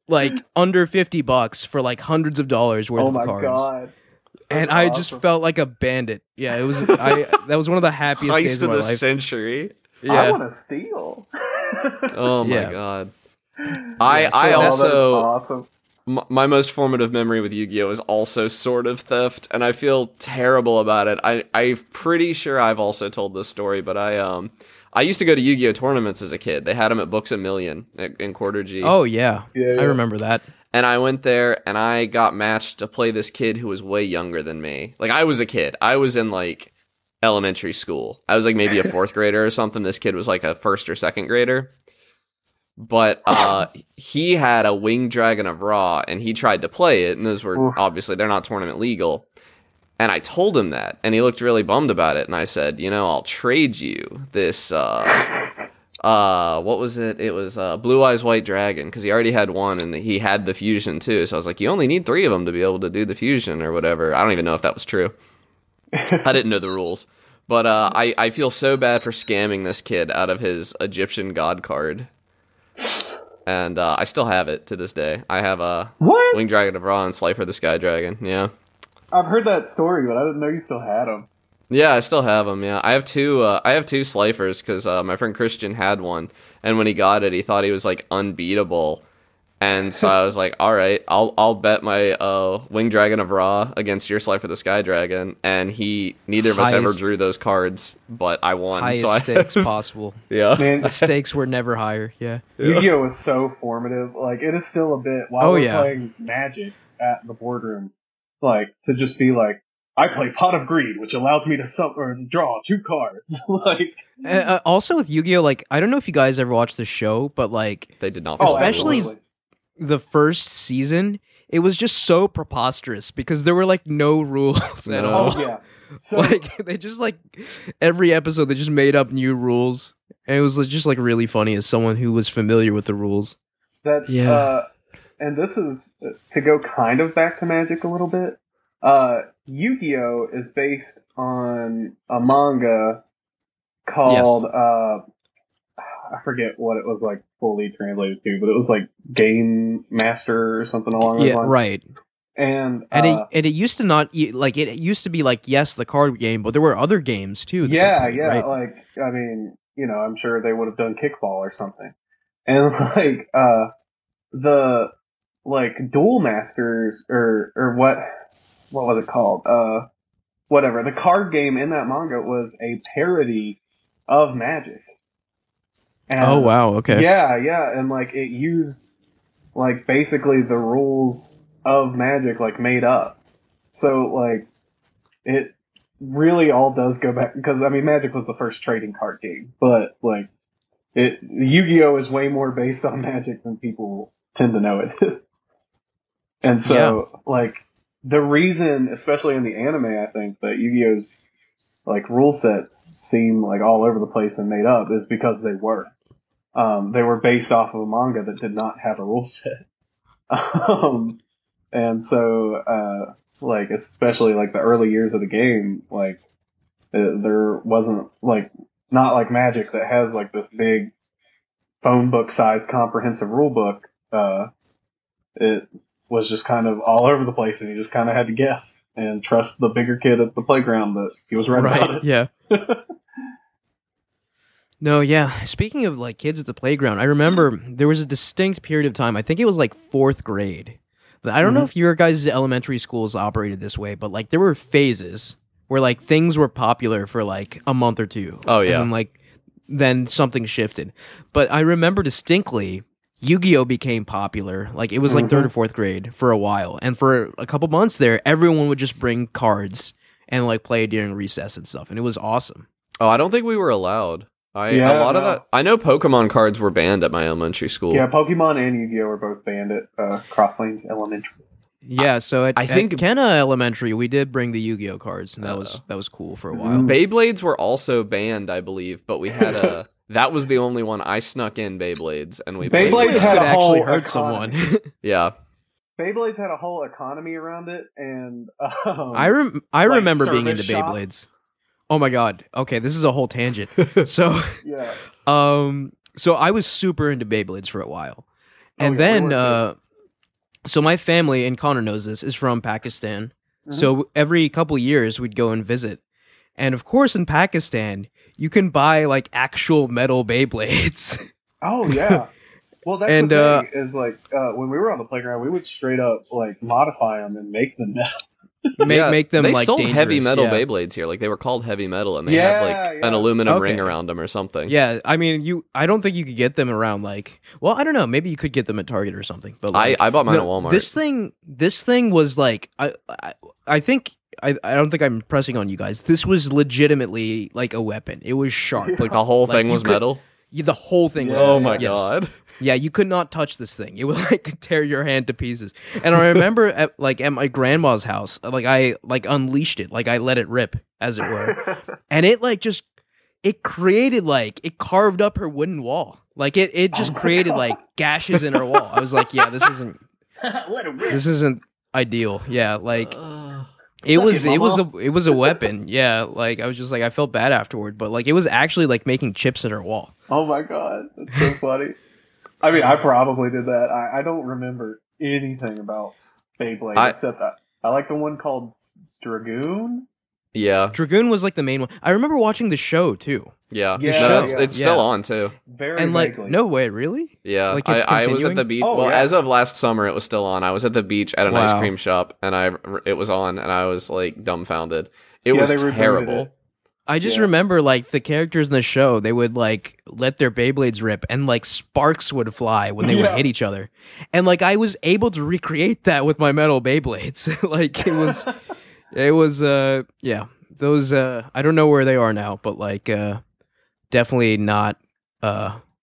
like under $50 for like hundreds of dollars worth of cards. Oh my God. And I just felt like a bandit. Yeah, it was. That was one of the happiest days of my life. Heist of the century. Yeah. I want to steal. Oh my God. I also. Awesome. My most formative memory with Yu-Gi-Oh is also sort of theft, and I feel terrible about it. I'm pretty sure I've also told this story, but I used to go to Yu-Gi-Oh tournaments as a kid. They had them at Books A Million in Quarter G. Oh yeah, I remember that. And I went there, and I got matched to play this kid who was way younger than me. Like, I was a kid. I was in, like, elementary school. I was, like, maybe a 4th grader or something. This kid was, like, a 1st or 2nd grader. But he had a Winged Dragon of Ra, and he tried to play it, and those were, obviously, they're not tournament legal. And I told him that, and he looked really bummed about it, and I said, I'll trade you this, what was it? It was Blue Eyes White Dragon, because he already had one, and he had the fusion too. So I was like, you only need 3 of them to be able to do the fusion or whatever. I don't even know if that was true. I didn't know the rules. But I feel so bad for scamming this kid out of his Egyptian god card. And I still have it to this day. I have a Winged Dragon of Ra and Slifer the Sky Dragon. Yeah. I've heard that story, but I didn't know you still had them. Yeah, I still have them. Yeah, I have two. I have 2 Slifers because my friend Christian had one, and when he got it, he thought he was like unbeatable, and so I was like, "All right, I'll bet my Winged Dragon of Ra against your Slifer the Sky Dragon," and neither of us ever drew those cards, but I won. Highest stakes possible. Yeah, man, the stakes were never higher. Yeah, Yu-Gi-Oh was so formative. Like, it is still a bit while we're playing Magic at the boardroom, like to just be like, I play Pot of Greed, which allows me to draw 2 cards. Like, also with Yu-Gi-Oh, like, I don't know if you guys ever watched the show, but like, they did not. Especially the first season, it was just so preposterous because there were like no rules at all. Oh yeah, so like they just like every episode they just made up new rules, and it was just like really funny as someone who was familiar with the rules. That's and this is to go kind of back to Magic a little bit. Yu-Gi-Oh is based on a manga called I forget what it was like fully translated to, but it was like Game Master or something along those lines. Right. And it used to not like it used to be like the card game, but there were other games too. Yeah, right? Like, I mean, I'm sure they would have done Kickball or something. And like the like Duel Masters or what was it called? Whatever. The card game in that manga was a parody of Magic. And oh wow, okay. Yeah, and like it used like basically the rules of Magic like made up. So like it really all does go back because I mean Magic was the first trading card game, but like Yu-Gi-Oh is way more based on Magic than people tend to know it. And so like the reason, especially in the anime, I think that Yu-Gi-Oh's like rule sets seem like all over the place and made up is because they were. They were based off of a manga that did not have a rule set. And so, like, especially like the early years of the game, like, there wasn't like, not like Magic that has like this big phone book sized comprehensive rule book. It was just kind of all over the place, and you just kind of had to guess and trust the bigger kid at the playground that he was right about it. Yeah. No, yeah. Speaking of like kids at the playground, I remember there was a distinct period of time. I think it was like 4th grade. I don't know if your guys' elementary schools operated this way, but like there were phases where like things were popular for like a month or 2. Oh yeah. And like then something shifted. But I remember distinctly Yu-Gi-Oh became popular. Like it was like 3rd or 4th grade for a while. And for a couple months there, everyone would just bring cards and like play during recess and stuff. And it was awesome. Oh, I don't think we were allowed. A lot of that. I know Pokemon cards were banned at my elementary school. Yeah, Pokemon and Yu-Gi-Oh were both banned at Crosslanes Elementary. Yeah, so I think at Kenna Elementary, we did bring the Yu-Gi-Oh cards, and that was cool for a while. Beyblades were also banned, I believe, but we had a. That was the only one I snuck in Beyblades, and we played. Beyblades could had a actually whole hurt economy. someone. Yeah. Beyblades had a whole economy around it, and I remember being into service shops. Beyblades. Oh my god. Okay, this is a whole tangent. So, Yeah. so I was super into Beyblades for a while, and Okay, we then were too. so my family, and Connor knows this, is from Pakistan. So every couple years we'd go and visit, and of course in Pakistan you can buy like actual metal Beyblades. Oh yeah. Well, that's And, the thing is like when we were on the playground, we would straight up like modify them and make them metal. make them they like sold heavy dangerous, metal yeah. Beyblades here. Like they were called heavy metal, and they had like an aluminum ring around them or something. Yeah, I mean, I don't think you could get them around like. Well, I don't know. Maybe you could get them at Target or something. But like, I bought mine at Walmart. This thing was like I think. I don't think I'm pressing on you guys. This was legitimately like a weapon. It was sharp. Like the whole thing you was could- metal. Yeah, the whole thing was Oh metal, my yes. god. Yeah, you could not touch this thing. It would like tear your hand to pieces. And I remember at my grandma's house, like I like unleashed it, like I let it rip, as it were. And it like just it created like it carved up her wooden wall. Like it just created like gashes in her wall. I was like, yeah, this isn't ideal. Yeah, like it was a weapon. Yeah, like I was just like I felt bad afterward, but like it was actually like making chips in her wall. Oh my god, that's so funny. I mean, I probably did that. I don't remember anything about Beyblade except that I like the one called Dragoon. Yeah. Dragoon was like the main one. I remember watching the show too. Yeah. Yeah, No, yeah. it's still on too. Very And like, vaguely. no way, really? Yeah. Like, it's I was at continuing? the beach. Oh, well, yeah. as of last summer, it was still on. I was at the beach at an ice Wow. cream shop, and it was on, and I was like dumbfounded. It Yeah, was they rebooted terrible. it. I just Yeah. remember like the characters in the show, they would like let their Beyblades rip and like sparks would fly when they would Yeah. hit each other. And like I was able to recreate that with my metal Beyblades. Like it was yeah. Those I don't know where they are now, but like definitely not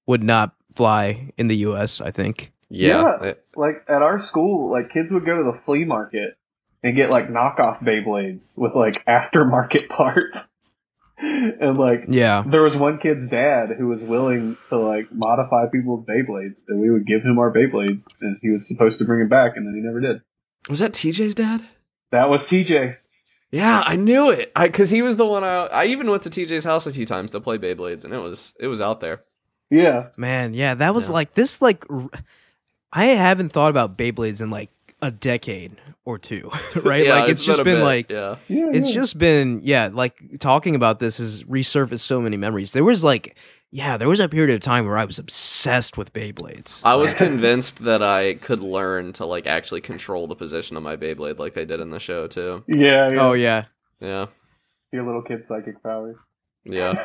would not fly in the US, I think. Yeah. Like at our school, like kids would go to the flea market and get like knockoff Beyblades with like aftermarket parts. And like Yeah. there was one kid's dad who was willing to like modify people's Beyblades, and we would give him our Beyblades, and he was supposed to bring them back, and then he never did. Was that TJ's dad? That was TJ. Yeah, I knew it. Because he was the one. I even went to TJ's house a few times to play Beyblades, and it was out there. Yeah. Man, yeah, that was like this like I haven't thought about Beyblades in like a decade or two, right? Yeah, like it's just been like yeah. it's just been like talking about this has resurfaced so many memories. There was a period of time where I was obsessed with Beyblades. I was convinced that I could learn to like actually control the position of my Beyblade like they did in the show too. Yeah. Oh yeah. Yeah. Your little kid psychic powers. Yeah.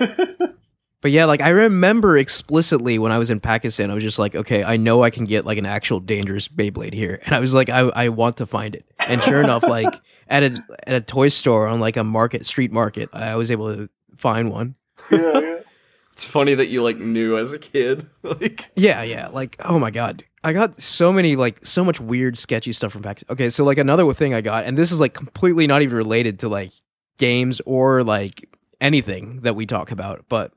But yeah, like I remember explicitly when I was in Pakistan, I was just like, okay, I know I can get like an actual dangerous Beyblade here. And I was like, I want to find it. And sure enough, like at a toy store on like a street market, I was able to find one. Yeah. It's funny that you like knew as a kid. Like Yeah. Like, oh my God. I got so much weird, sketchy stuff from Pakistan. Okay, so like another thing I got, and this is like completely not even related to like games or like anything that we talk about, but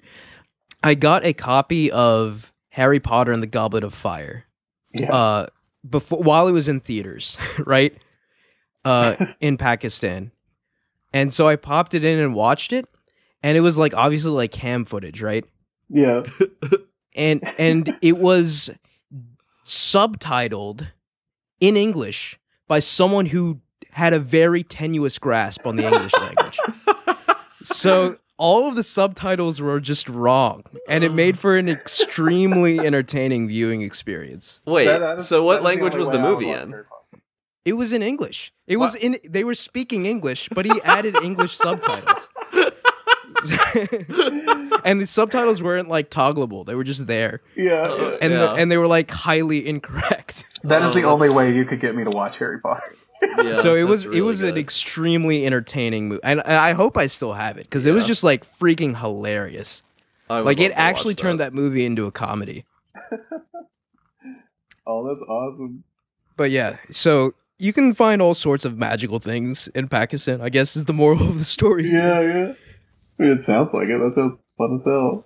I got a copy of Harry Potter and the Goblet of Fire. Yeah. While it was in theaters, right? In Pakistan. And so I popped it in and watched it, and it was like obviously like ham footage, right? Yeah. And it was subtitled in English by someone who had a very tenuous grasp on the English language. So all of the subtitles were just wrong, and it made for an extremely entertaining viewing experience. wait, so what That's language only was way the I would movie watch in? Harry Potter. It was in English. They were speaking English, but he added English subtitles. And the subtitles weren't like toggleable. They were just there. Yeah. And Yeah. and they were like highly incorrect. That is the that's- only way you could get me to watch Harry Potter. Yeah, So it that's was really an good. extremely entertaining movie, and I hope I still have it because it was Yeah. just like freaking hilarious. I would Like love it to actually watch turned that movie into a comedy. Oh, that's awesome. But yeah, so you can find all sorts of magical things in Pakistan, I guess is the moral of the story. Yeah, yeah. It sounds like it. That sounds fun as hell.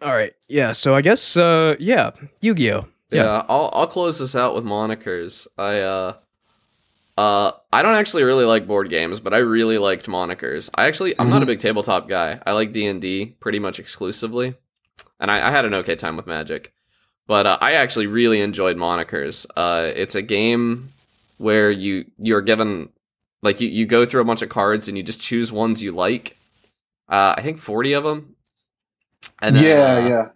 All right. Yeah, so I guess yeah, Yu-Gi-Oh. Yeah, I'll close this out with Monikers. I don't actually really like board games, but I really liked Monikers. I'm not a big tabletop guy. I like D&D pretty much exclusively, and I had an okay time with Magic. But I actually really enjoyed Monikers. It's a game where you're given, like, you go through a bunch of cards and you just choose ones you like. I think 40 of them. And then, yeah.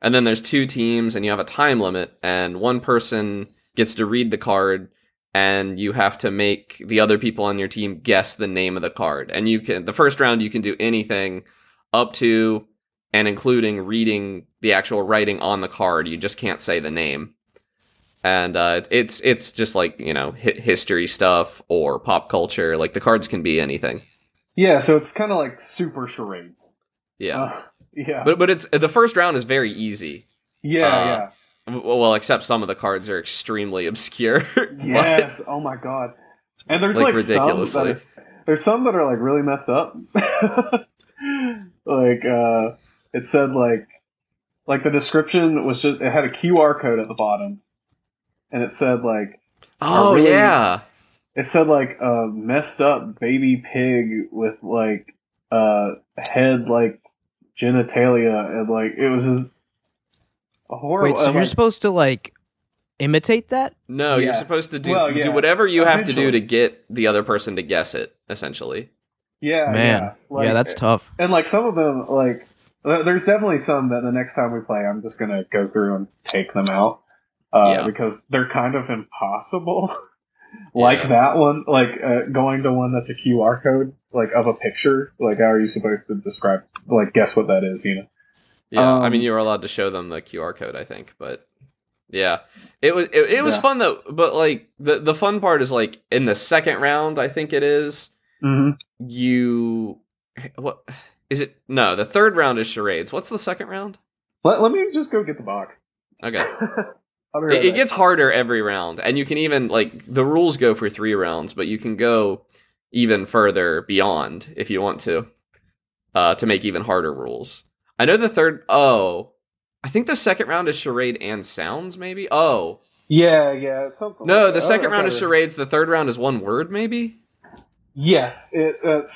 And then there's 2 teams, and you have a time limit, and one person gets to read the card, and you have to make the other people on your team guess the name of the card. And the first round you can do anything up to and including reading the actual writing on the card. You just can't say the name. And it's just like, history stuff or pop culture. Like, the cards can be anything. Yeah, so it's kind of like super charades. Yeah. Yeah. But it's the first round is very easy. Yeah. Well, except some of the cards are extremely obscure. Yes. Oh my god. And there's Like like ridiculously. there's some that are like really messed up. Like it said like the description was just, it had a QR code at the bottom, and it said like, Oh, really- yeah. it said like a messed up baby pig with like head like genitalia, and like it was just horrible. Wait, so you're supposed to like imitate that? No, you're Yes. supposed to do Well, yeah, whatever you have to do eventually. to get the other person to guess it, essentially. Yeah, Man. yeah. Like, Yeah, that's tough. And like some of them, like there's definitely some that the next time we play, I'm just gonna go through and take them out Yeah. because they're kind of impossible. Like Yeah. that one, like going to one that's a QR code, like of a picture. Like, how are you supposed to describe, like, guess what that is? Yeah, I mean, Um, you were allowed to show them the QR code, I think, but yeah, it was Yeah. fun though. But like the fun part is like in the second round, I think it is. Mm-hmm. What is it? No, the third round is charades. What's the second round? Let me just go get the box. Okay, I'll be right it back. gets harder every round, and you can even like the rules go for 3 rounds, but you can go even further beyond if you want to make even harder rules. I know the third. Oh, I think the second round is charade and sounds. Maybe. Oh, Yeah, something. no, like the that. second I round is gotta- charades. The third round is one word. Maybe. Yes.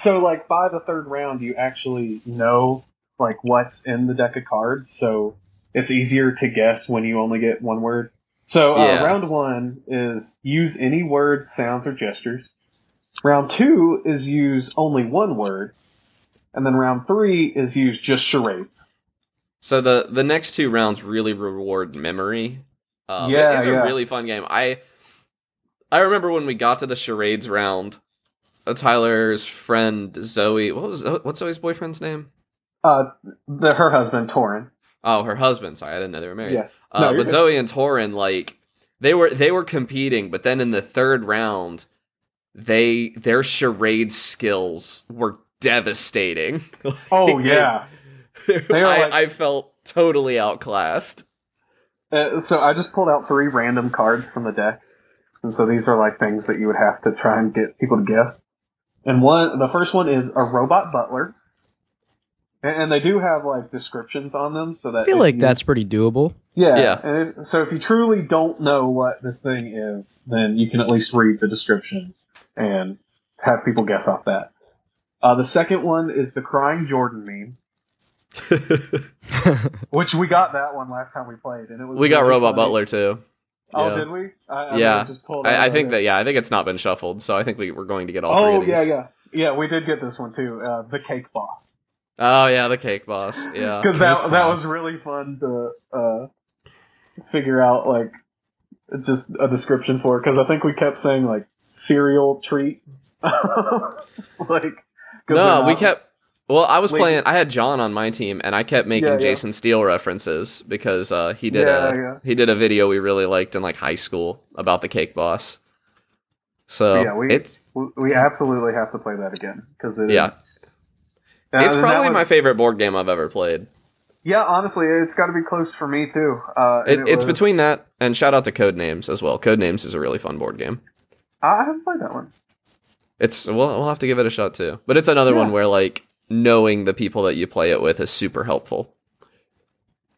So like by the third round, you actually know like what's in the deck of cards, so it's easier to guess when you only get one word. So Yeah. round 1 is use any words, sounds, or gestures. Round 2 is use only one word, and then round 3 is use just charades. So the next 2 rounds really reward memory. Yeah, it's a yeah. really fun game. I remember when we got to the charades round. Tyler's friend Zoe. What's Zoe's boyfriend's name? Her husband Torin. Oh, her husband. Sorry, I didn't know they were married. Yeah. No, you're But good. Zoe and Torin, like, they were competing, but then in the third round, their charade skills were devastating. Oh yeah. They are like- I felt totally outclassed. So I just pulled out 3 random cards from the deck, and so these are like things that you would have to try and get people to guess. And the first one is a robot butler, and they do have like descriptions on them, so that I feel if like you- that's pretty doable. yeah. Yeah. And so if you truly don't know what this thing is, then you can at least read the description and have people guess off that. The second one is the crying Jordan meme, which we got that one last time we played, and it was We got really Robot funny. Butler too. Oh, Yeah. did we? I Yeah. just pulled I out think of that. it. Yeah, I think it's not been shuffled, so I think we're going to get all 3 Oh of these. yeah. We did get this one too. The Cake Boss, Oh yeah, the cake boss. Yeah. because that Cake was Boss. really fun to figure out like just a description for. Because I think we kept saying like cereal treat, like 'cause No, they're we not- kept. Well, I was Wait. playing. I had John on my team, and I kept making Yeah. Jason Steele references because he did Yeah. he did a video we really liked in like high school about the cake boss. So yeah, we absolutely have to play that again because yeah, it's probably my favorite board game I've ever played. Yeah, honestly, it's got to be close for me too. It's between that and shout out to Codenames as well. Codenames is a really fun board game. I haven't played that one. We'll have to give it a shot too. But it's another one where like knowing the people that you play it with is super helpful.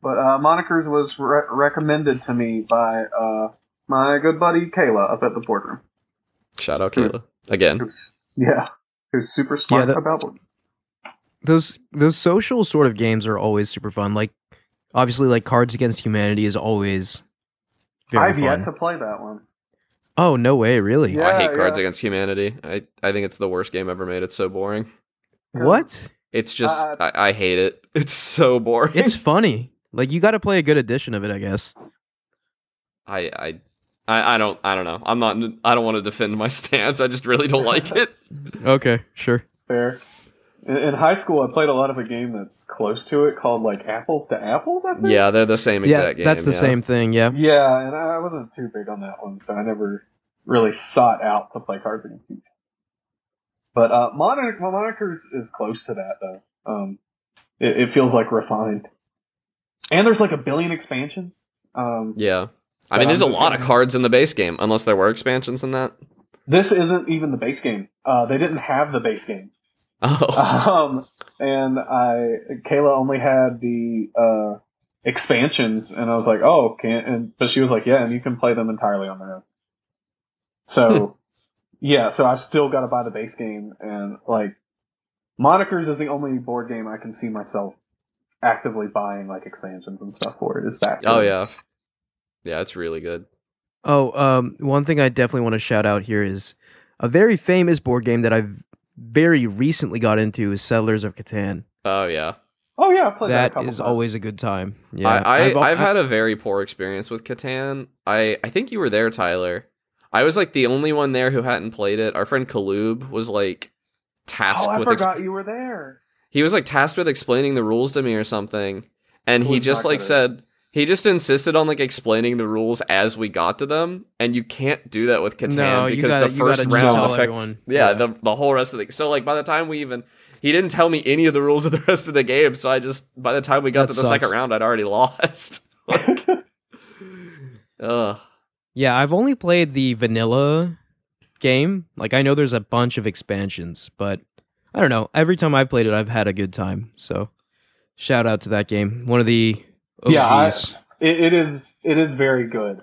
But Monikers was recommended to me by my good buddy Kayla up at the boardroom. Shout out Kayla again. Who's super smart about board. Those social sort of games are always super fun. Like obviously, like Cards Against Humanity is always very fun. I've yet to play that one. Oh no way! Really? Yeah, I hate Cards Against Humanity. I think it's the worst game ever made. It's so boring. What? It's just I hate it. It's so boring. It's funny. Like you got to play a good edition of it, I guess. I don't know. I don't want to defend my stance. I just really don't like it. Okay, sure. Fair. In high school, I played a lot of a game that's close to it called like Apples to Apples, I think? Yeah, they're the same exact game. That's the same thing, yeah. Yeah, and I wasn't too big on that one, so I never really sought out to play Cards Against Humanity. But Monikers is close to that, though. It feels like refined. And there's like 1 billion expansions. Yeah. I mean, there's a lot of cards in the base game, unless there were expansions in that. This isn't even the base game. They didn't have the base game. Oh. And Kayla only had the expansions, and I was like, oh, but she was like, yeah, and you can play them entirely on their own. So, yeah, so I've still got to buy the base game, and like, Monikers is the only board game I can see myself actively buying like expansions and stuff for. Is that? Oh yeah, yeah, it's really good. Oh, one thing I definitely want to shout out here is a very famous board game that I've very recently got into is Settlers of Catan. Oh yeah. Oh yeah, I played that. That is always a good time. Yeah, I've had a very poor experience with Catan. I think you were there, Tyler. I was like the only one there who hadn't played it. Our friend Kaloob was like tasked with. I forgot you were there. He was like tasked with explaining the rules to me or something, and he just like said he just insisted on like explaining the rules as we got to them, and you can't do that with Catan because the first round affects the whole rest of the. So like by the time he didn't tell me any of the rules of the rest of the game, so by the time we got to the second round, I'd already lost. Like, ugh. Yeah, I've only played the vanilla game. Like I know there's a bunch of expansions, but I don't know. Every time I've played it, I've had a good time. So, shout out to that game. One of the OGs. Yeah, it is very good.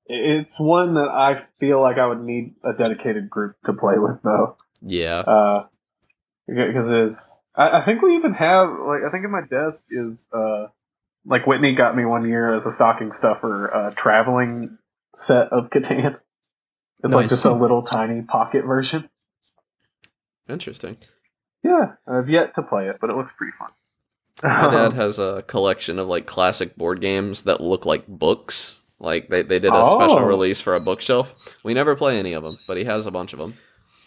It's one that I feel like I would need a dedicated group to play with, though. Yeah. Because I think we even have like I think in my desk is like Whitney got me one year as a stocking stuffer traveling set of Catan. It's like just a little tiny pocket version. Interesting. Yeah, I've yet to play it, but it looks pretty fun. My dad has a collection of like classic board games that look like books. Like they did a special release for a bookshelf. We never play any of them, but he has a bunch of them.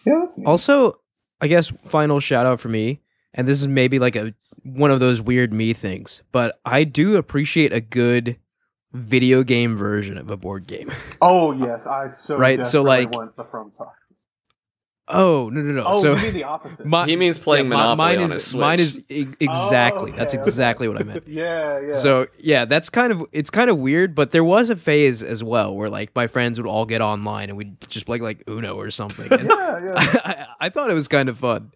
Yeah. That's neat. Also, I guess final shout out for me, and this is maybe like one of those weird me things, but I do appreciate a good video game version of a board game. Oh yes, I so right. So like, want the From Talk. Oh no! Oh, so you mean the opposite. He means playing Monopoly on his Switch. Mine is exactly. Okay. That's exactly what I meant. Yeah. So yeah, it's kind of weird, but there was a phase as well where like my friends would all get online and we'd just play like Uno or something. And I thought it was kind of fun.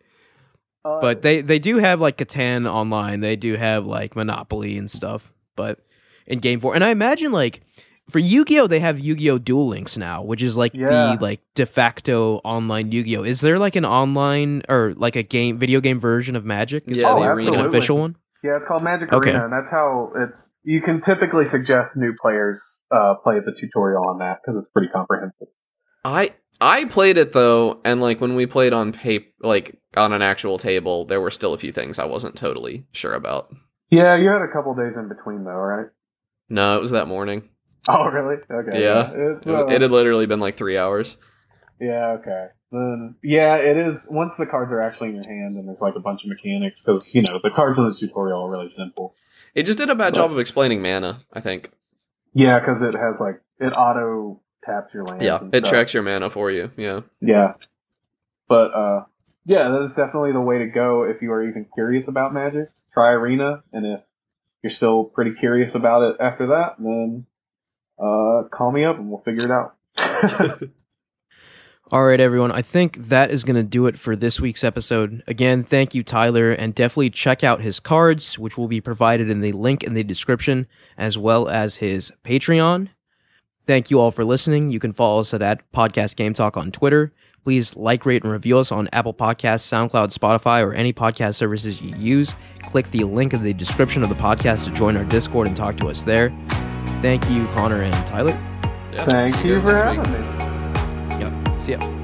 But they do have like Catan online. They do have like Monopoly and stuff, but in game form. And I imagine like for Yu-Gi-Oh, they have Yu-Gi-Oh! Duel Links now, which is like the like de facto online Yu-Gi-Oh. Is there like an online or like a video game version of Magic? The Arena, an official one. Yeah, it's called Magic Arena, and that's how it's. You can typically suggest new players play the tutorial on that because it's pretty comprehensive. I played it though, and like when we played on like on an actual table, there were still a few things I wasn't totally sure about. Yeah, you had a couple days in between though, right? No, it was that morning. Oh, really? Okay. Yeah. It had literally been like 3 hours. Yeah, okay. Then, yeah, it is. Once the cards are actually in your hand and there's like a bunch of mechanics, because, the cards in the tutorial are really simple. It just did a bad job of explaining mana, I think. Yeah, because it has like, it auto taps your lands. Yeah, and it stuff. tracks your mana for you. Yeah. Yeah. But, yeah, that is definitely the way to go if you are even curious about Magic. Try Arena, and if you're still pretty curious about it after that, then call me up and we'll figure it out. All right, everyone. I think that is going to do it for this week's episode. Again, thank you, Tyler, and definitely check out his cards, which will be provided in the link in the description, as well as his Patreon. Thank you all for listening. You can follow us at Podcast Game Talk on Twitter. Please like, rate, and review us on Apple Podcasts, SoundCloud, Spotify, or any podcast services you use. Click the link in the description of the podcast to join our Discord and talk to us there. Thank you, Connor and Tyler. Yeah, Thank you for having me. Yep. See ya.